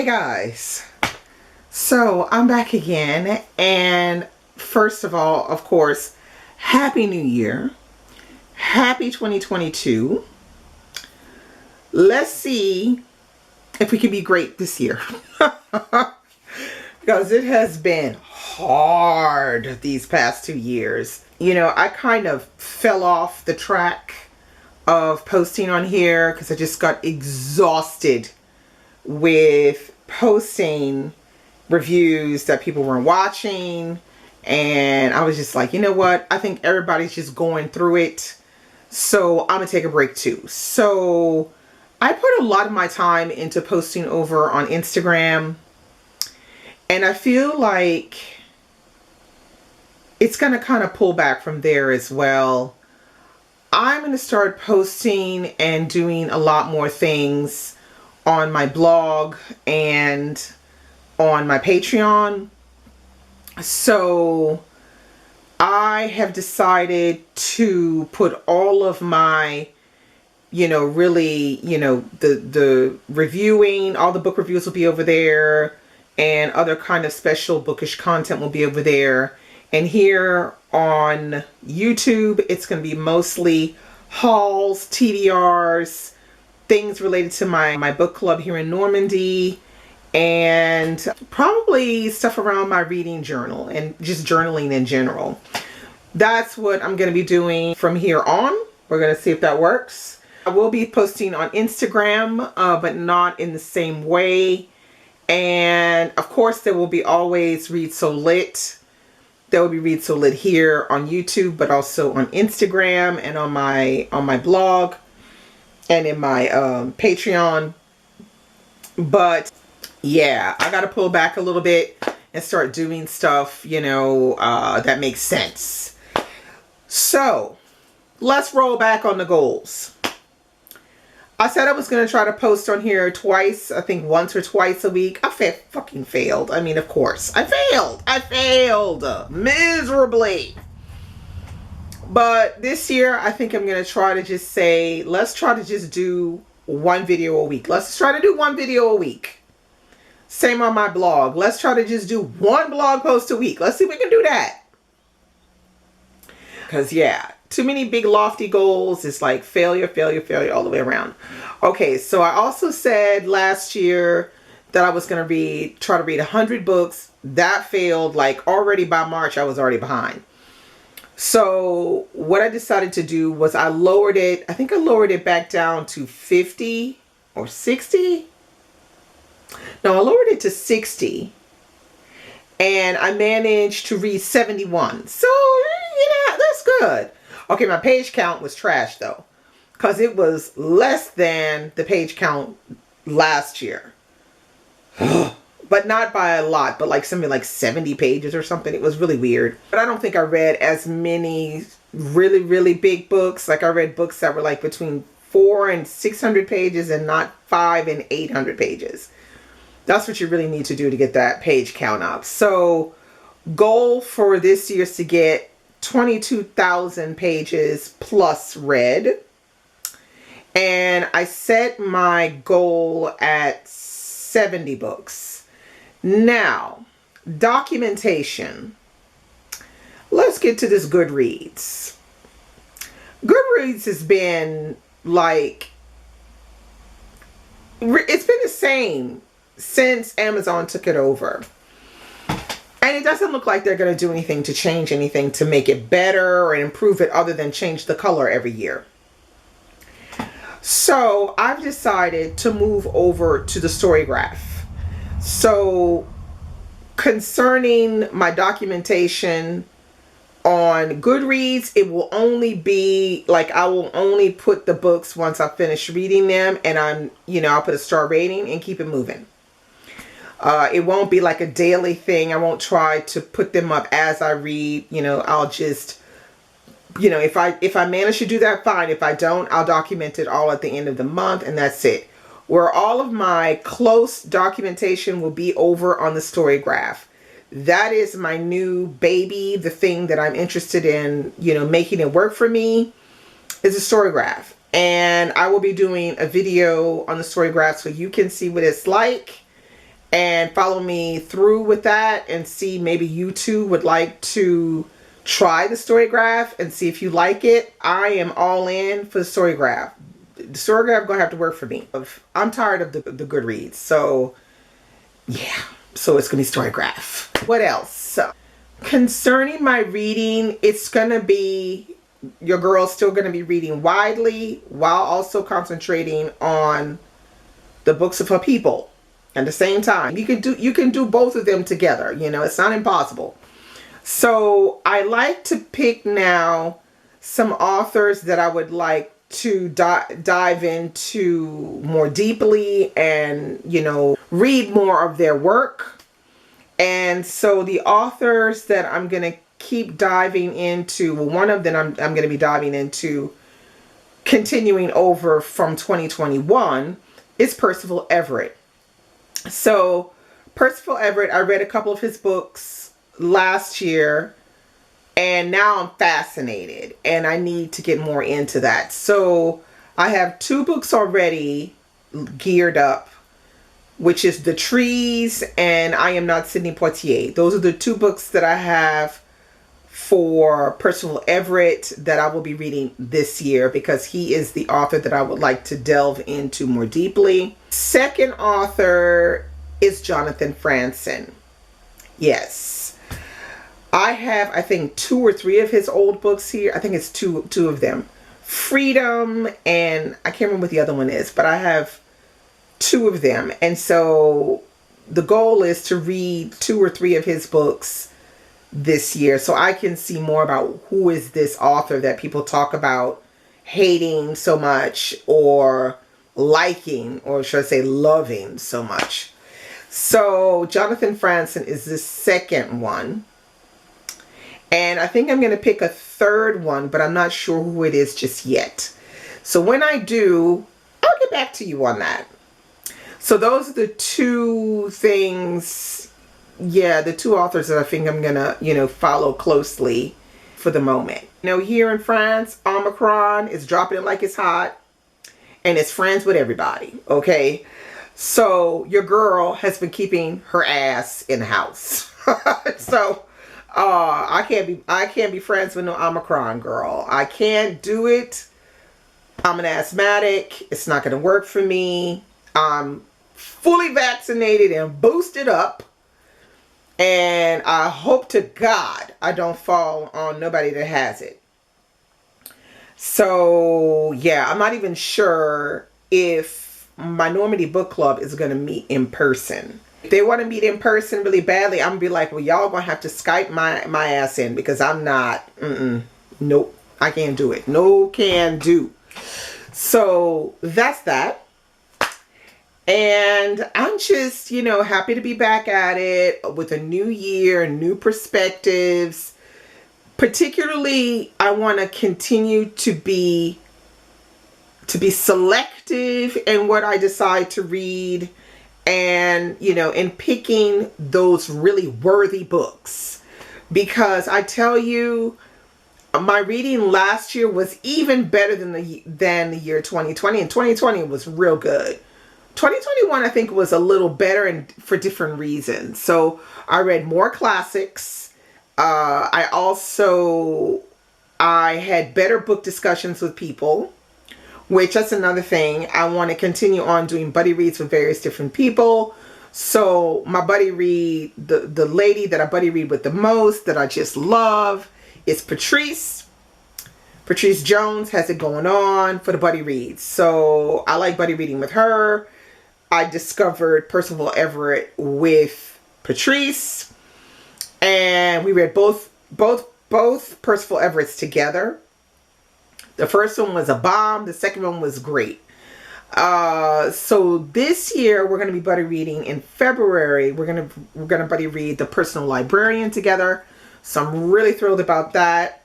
Guys, so I'm back again, and first of all, of course, Happy New Year. Happy 2022. Let's see if we can be great this year. Because it has been hard these past 2 years. You know, I kind of fell off the track of posting on here because I just got exhausted with posting reviews that people weren't watching, and I was just like, you know what, I think everybody's just going through it, so I'm gonna take a break too. So I put a lot of my time into posting over on Instagram, and I feel like it's gonna kind of pull back from there as well. I'm gonna start posting and doing a lot more things on my blog and on my Patreon. So I have decided to put all of my, really, the reviewing, all the book reviews will be over there, and other kind of special bookish content will be over there. And here on YouTube, it's going to be mostly hauls, TBRs, things related to my book club here in Normandy, and probably stuff around my reading journal and just journaling in general. That's what I'm going to be doing from here on. We're going to see if that works. I will be posting on Instagram, but not in the same way. And of course, there will be always Read So Lit. There will be Read So Lit here on YouTube, but also on Instagram and on my blog and in my Patreon. But yeah, I gotta pull back a little bit and start doing stuff, that makes sense. So let's roll back on the goals. I said I was gonna try to post on here twice, I think once or twice a week. I fucking failed. I mean, of course, I failed miserably. But this year, I think I'm going to try to just say, let's try to just do one video a week. Let's just try to do one video a week. Same on my blog. Let's try to just do one blog post a week. Let's see if we can do that. Because, yeah, too many big lofty goals. It's like failure, failure, failure all the way around. Okay, so I also said last year that I was going to try to read 100 books. That failed. Like, already by March, I was already behind. So what I decided to do was I lowered it. I think I lowered it back down to 50 or 60. No, I lowered it to 60. And I managed to read 71. So, yeah, that's good. Okay, my page count was trash though, because it was less than the page count last year. But not by a lot, but like something like 70 pages or something. It was really weird. But I don't think I read as many really, really big books. Like I read books that were like between 400 and 600 pages and not 500 and 800 pages. That's what you really need to do to get that page count up. So goal for this year is to get 22,000 pages plus read. And I set my goal at 70 books. Now, documentation. Let's get to this Goodreads. Goodreads has been like, it's been the same since Amazon took it over. And it doesn't look like they're going to do anything to change anything to make it better or improve it other than change the color every year. So I've decided to move over to the Storygraph. So concerning my documentation on Goodreads, it will only be like, I will only put the books once I finish reading them, and I'll put a star rating and keep it moving. It won't be like a daily thing. I won't try to put them up as I read. I'll just, if I manage to do that, fine. If I don't, I'll document it all at the end of the month, and that's it. Where all of my close documentation will be over on the Storygraph. That is my new baby, the thing that I'm interested in, making it work for me, is a Storygraph. And I will be doing a video on the Storygraph so you can see what it's like. and follow me through with that and see maybe you too would like to try the Storygraph and see if you like it. I am all in for the Storygraph. The Storygraph gonna have to work for me. I'm tired of the Goodreads, so yeah. So it's gonna be Storygraph. What else? So, concerning my reading, it's gonna be, your girl's still gonna be reading widely while also concentrating on the books of her people at the same time. You can do both of them together. You know, it's not impossible. So I like to pick now some authors that I would like to dive into more deeply and, you know, read more of their work. And so the authors that I'm going to keep diving into, well, one of them I'm going to be diving into continuing over from 2021 is Percival Everett. So Percival Everett, I read a couple of his books last year, and now I'm fascinated and I need to get more into that. So I have 2 books already geared up, which is The Trees and I Am Not Sidney Poitier. Those are the 2 books that I have for Percival Everett that I will be reading this year, because he is the author that I would like to delve into more deeply. Second author is Jonathan Franzen. Yes. I have, I think, 2 or 3 of his old books here. I think it's two of them. Freedom, and I can't remember what the other one is, but I have 2 of them. And so the goal is to read 2 or 3 of his books this year so I can see more about who is this author that people talk about hating so much or liking, or should I say loving so much. So Jonathan Franzen is the second one. And I think I'm going to pick a third one, but I'm not sure who it is just yet. So when I do, I'll get back to you on that. So those are the 2 things, yeah, the 2 authors that I think I'm going to, you know, follow closely for the moment. You know, here in France, Omicron is dropping it like it's hot, and it's friends with everybody, okay? So your girl has been keeping her ass in the house. So I can't be friends with no Omicron, girl. I can't do it. I'm an asthmatic. It's not going to work for me. I'm fully vaccinated and boosted up. And I hope to God I don't fall on nobody that has it. So yeah, I'm not even sure if my Normandy Book Club is going to meet in person. If they want to meet in person really badly, I'm going to be like, well, y'all going to have to Skype my ass in, because I'm not, nope, I can't do it. No can do. So that's that. And I'm just, you know, happy to be back at it with a new year, new perspectives. Particularly, I want to continue to be selective in what I decide to read, and, you know, in picking those really worthy books. Because I tell you, my reading last year was even better than the year 2020, and 2020 was real good. 2021, I think, was a little better, and for different reasons. So I read more classics. I had better book discussions with people, which that's another thing. I want to continue on doing buddy reads with various different people. So my buddy read, the lady that I buddy read with the most, that I just love, is Patrice. Patrice Jones has it going on for the buddy reads. So I like buddy reading with her. I discovered Percival Everett with Patrice, and we read both Percival Everetts together. The first one was a bomb. The second one was great. So this year we're going to be buddy reading in February. We're going to buddy read The Personal Librarian together. So I'm really thrilled about that.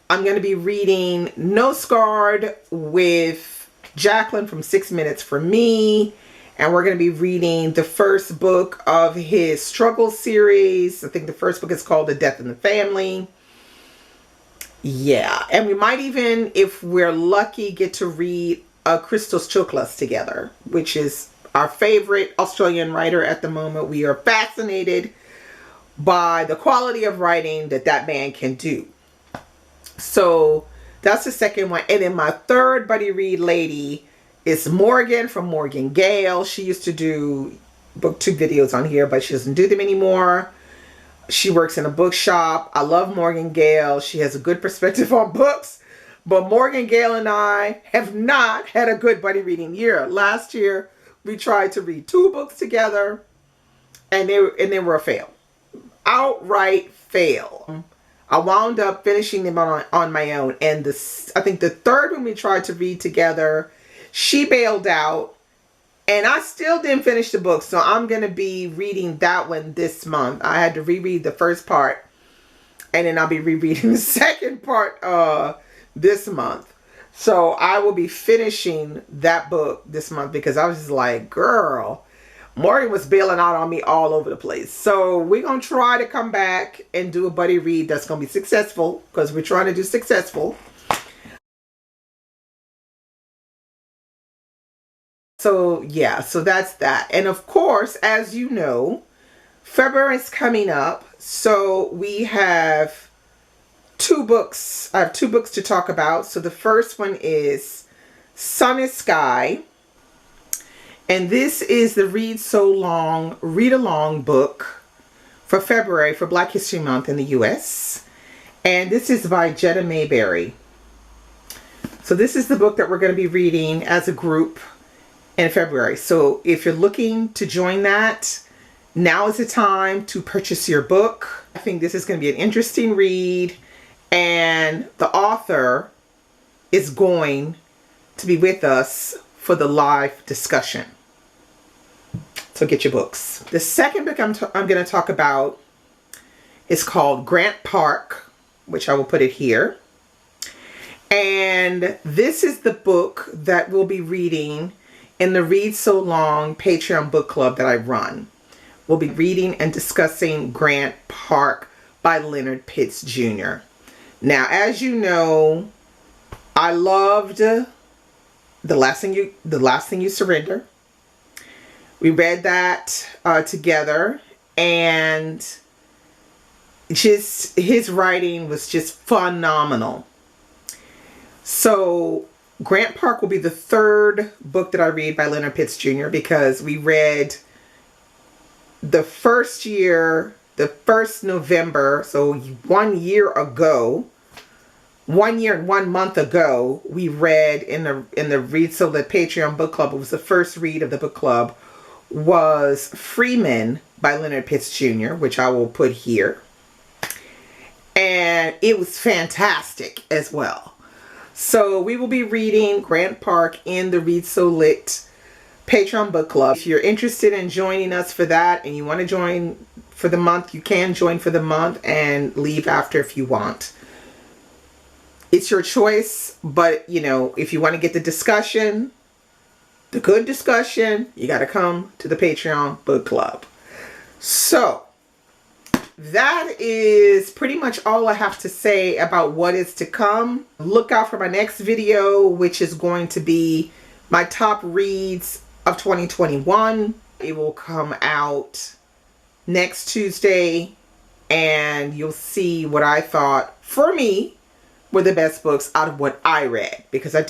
I'm going to be reading No Scarred with Jacqueline from 6 Minutes for Me. And we're going to be reading the first book of his Struggle series. I think the first book is called The Death in the Family. Yeah. And we might even, if we're lucky, get to read Christos Choklas together, which is our favorite Australian writer at the moment. We are fascinated by the quality of writing that man can do. So that's the second one. And then my third buddy read lady is Morgan from Morgan Gale. She used to do booktube videos on here, but she doesn't do them anymore. She works in a bookshop. I love Morgan Gale. She has a good perspective on books. But Morgan Gale and I have not had a good buddy reading year. Last year, we tried to read 2 books together, and they were a fail. Outright fail. I wound up finishing them on my own. And I think the third one we tried to read together, she bailed out. And I still didn't finish the book. So I'm going to be reading that one this month. I had to reread the first part. And then I'll be rereading the second part this month. So I will be finishing that book this month, because I was just like, girl, Morgan was bailing out on me all over the place. So we're going to try to come back and do a buddy read that's going to be successful, because we're trying to do successful. So yeah, so that's that. And of course, as you know, February is coming up. So we have 2 books. I have 2 books to talk about. So the first one is Sun is Sky. And this is the Read So Long Read Along book for February, for Black History Month in the US. And this is by Jetta Mayberry. So this is the book that we're going to be reading as a group in February. So if you're looking to join that, now is the time to purchase your book. I think this is going to be an interesting read. And the author is going to be with us for the live discussion. So get your books. The second book I'm going to talk about is called Grant Park, which I will put it here. And this is the book that we'll be reading in the Read So Long Patreon book club that I run. We'll be reading and discussing Grant Park by Leonard Pitts Jr. Now, as you know, I loved The Last Thing You Surrender. We read that together, and just his writing was just phenomenal. So Grant Park will be the third book that I read by Leonard Pitts Jr., because we read the first November, so 1 year ago, 1 year and 1 month ago, we read in the Read So the Patreon book club. It was the first read of the book club, was Freeman by Leonard Pitts Jr., which I will put here. And it was fantastic as well. So we will be reading Grant Park in the Read So Lit Patreon book club. If you're interested in joining us for that and you want to join for the month, you can join for the month and leave after if you want. It's your choice, but you know, if you want to get the discussion, the good discussion, you got to come to the Patreon book club. So that is pretty much all I have to say about what is to come. Look out for my next video, which is going to be my top reads of 2021. It will come out next Tuesday, and you'll see what I thought, for me, were the best books out of what I read. Because I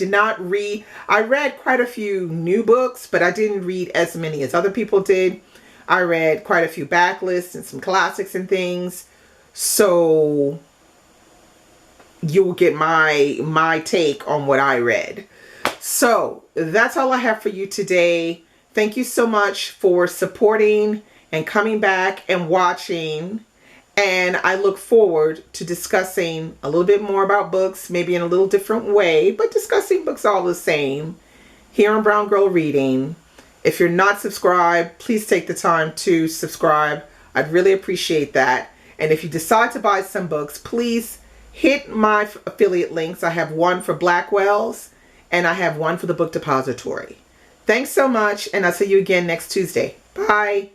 read quite a few new books, but I didn't read as many as other people did. I read quite a few backlists and some classics and things. So you will get my take on what I read. So that's all I have for you today. Thank you so much for supporting and coming back and watching. And I look forward to discussing a little bit more about books, maybe in a little different way, but discussing books all the same here on Brown Girl Reading. If you're not subscribed, please take the time to subscribe. I'd really appreciate that. And if you decide to buy some books, please hit my affiliate links. I have one for Blackwell's and I have one for the Book Depository. Thanks so much, and I'll see you again next Tuesday. Bye.